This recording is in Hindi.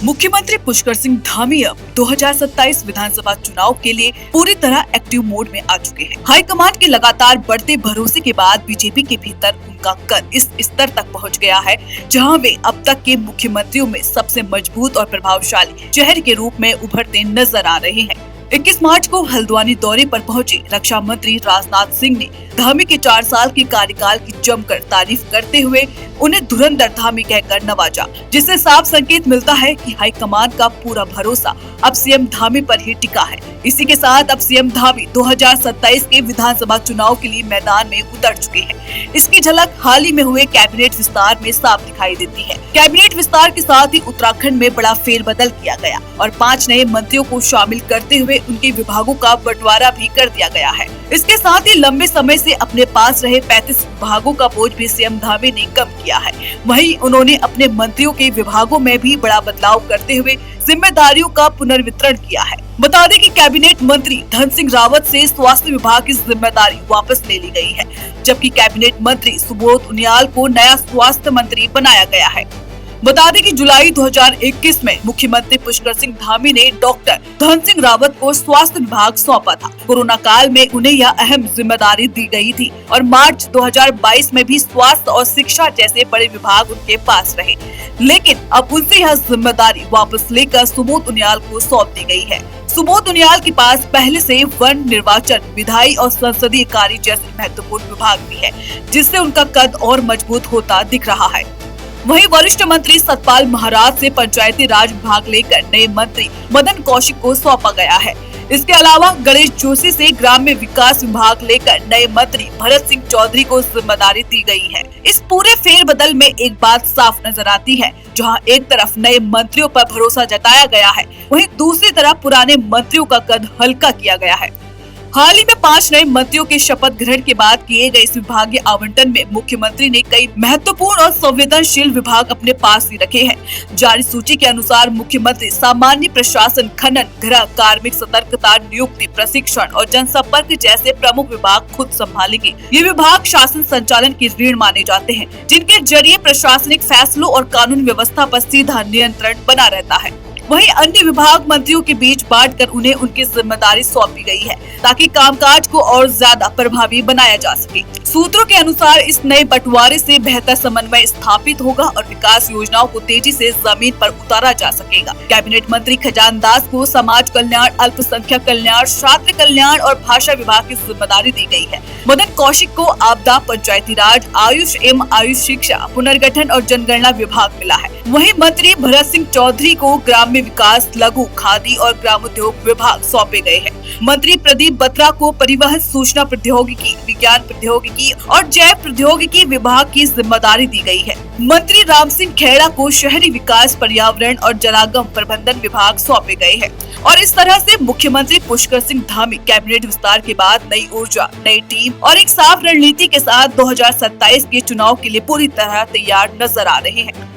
मुख्यमंत्री पुष्कर सिंह धामी अब 2027 विधानसभा चुनाव के लिए पूरी तरह एक्टिव मोड में आ चुके हैं। हाईकमान के लगातार बढ़ते भरोसे के बाद बीजेपी के भीतर उनका कद इस स्तर तक पहुंच गया है, जहां वे अब तक के मुख्यमंत्रियों में सबसे मजबूत और प्रभावशाली चेहरे के रूप में उभरते नजर आ रहे हैं। 21 मार्च को हल्द्वानी दौरे पर पहुंचे रक्षा मंत्री राजनाथ सिंह ने धामी के 4 साल के कार्यकाल की जमकर तारीफ करते हुए उन्हें धुरंधर धामी कहकर नवाजा, जिससे साफ संकेत मिलता है कि हाईकमान का पूरा भरोसा अब सीएम धामी पर ही टिका है। इसी के साथ अब सीएम धामी 2027 के विधानसभा चुनाव के लिए मैदान में उतर चुके हैं। इसकी झलक हाल ही में हुए कैबिनेट विस्तार में साफ दिखाई देती है। कैबिनेट विस्तार के साथ ही उत्तराखंड में बड़ा फेरबदल किया गया और 5 नए मंत्रियों को शामिल करते हुए उनके विभागों का बंटवारा भी कर दिया गया है। इसके साथ ही लंबे समय से अपने पास रहे 35 विभागों का बोझ भी सीएम धामी ने कम किया है। वहीं उन्होंने अपने मंत्रियों के विभागों में भी बड़ा बदलाव करते हुए जिम्मेदारियों का पुनर्वितरण किया है। बता दें कि कैबिनेट मंत्री धन सिंह रावत से स्वास्थ्य विभाग की जिम्मेदारी वापस ले ली गई है, जबकि कैबिनेट मंत्री सुबोध उनियाल को नया स्वास्थ्य मंत्री बनाया गया है। बता दें कि जुलाई 2021 में मुख्यमंत्री पुष्कर सिंह धामी ने डॉक्टर धन सिंह रावत को स्वास्थ्य विभाग सौंपा था। कोरोना काल में उन्हें यह अहम जिम्मेदारी दी गई थी और मार्च 2022 में भी स्वास्थ्य और शिक्षा जैसे बड़े विभाग उनके पास रहे, लेकिन अब उनसे यह जिम्मेदारी वापस लेकर सुबोध उनियाल को सौंप दी गई है। सुबोध उनियाल के पास पहले से वन, निर्वाचन, विधायी और संसदीय कार्य जैसे महत्वपूर्ण विभाग भी है, जिससे उनका कद और मजबूत होता दिख रहा है। वहीं वरिष्ठ मंत्री सतपाल महाराज से पंचायती राज विभाग लेकर नए मंत्री मदन कौशिक को सौंपा गया है। इसके अलावा गणेश जोशी से ग्राम्य विकास विभाग लेकर नए मंत्री भरत सिंह चौधरी को जिम्मेदारी दी गई है। इस पूरे फेरबदल में एक बात साफ नजर आती है, जहां एक तरफ नए मंत्रियों पर भरोसा जताया गया है, वहीं दूसरी तरफ पुराने मंत्रियों का कद हल्का किया गया है। हाल ही में 5 नए मंत्रियों के शपथ ग्रहण के बाद किए गए इस विभागीय आवंटन में मुख्यमंत्री ने कई महत्वपूर्ण और संवेदनशील विभाग अपने पास ही रखे हैं। जारी सूची के अनुसार मुख्यमंत्री सामान्य प्रशासन, खनन, गृह, कार्मिक सतर्कता, नियुक्ति, प्रशिक्षण और जनसंपर्क जैसे प्रमुख विभाग खुद संभालेंगे। ये विभाग शासन संचालन की रीढ़ माने जाते हैं, जिनके जरिए प्रशासनिक फैसलों और कानून व्यवस्था पर सीधा नियंत्रण बना रहता है। वहीं अन्य विभाग मंत्रियों के बीच बांटकर उन्हें उनकी जिम्मेदारी सौंपी गई है, ताकि कामकाज को और ज्यादा प्रभावी बनाया जा सके। सूत्रों के अनुसार इस नए बंटवारे से बेहतर समन्वय स्थापित होगा और विकास योजनाओं को तेजी से जमीन पर उतारा जा सकेगा। कैबिनेट मंत्री खजान दास को समाज कल्याण, अल्पसंख्यक कल्याण, छात्र कल्याण और भाषा विभाग की जिम्मेदारी दी गई है। मदन कौशिक को आपदा, पंचायती राज, आयुष एवं आयुष शिक्षा, पुनर्गठन और जनगणना विभाग मिला है। वहीं मंत्री भरत सिंह चौधरी को ग्राम्य विकास, लघु, खादी और ग्रामोद्योग विभाग सौंपे गए हैं। मंत्री प्रदीप बत्रा को परिवहन, सूचना प्रौद्योगिकी, विज्ञान प्रौद्योगिकी और जैव प्रौद्योगिकी विभाग की जिम्मेदारी दी गई है। मंत्री राम सिंह खेड़ा को शहरी विकास, पर्यावरण और जलागम प्रबंधन विभाग सौंपे गए हैं। और इस तरह से मुख्यमंत्री पुष्कर सिंह धामी कैबिनेट विस्तार के बाद नई ऊर्जा, नई टीम और एक साफ रणनीति के साथ 2027 के चुनाव के लिए पूरी तरह तैयार नजर आ रहे हैं।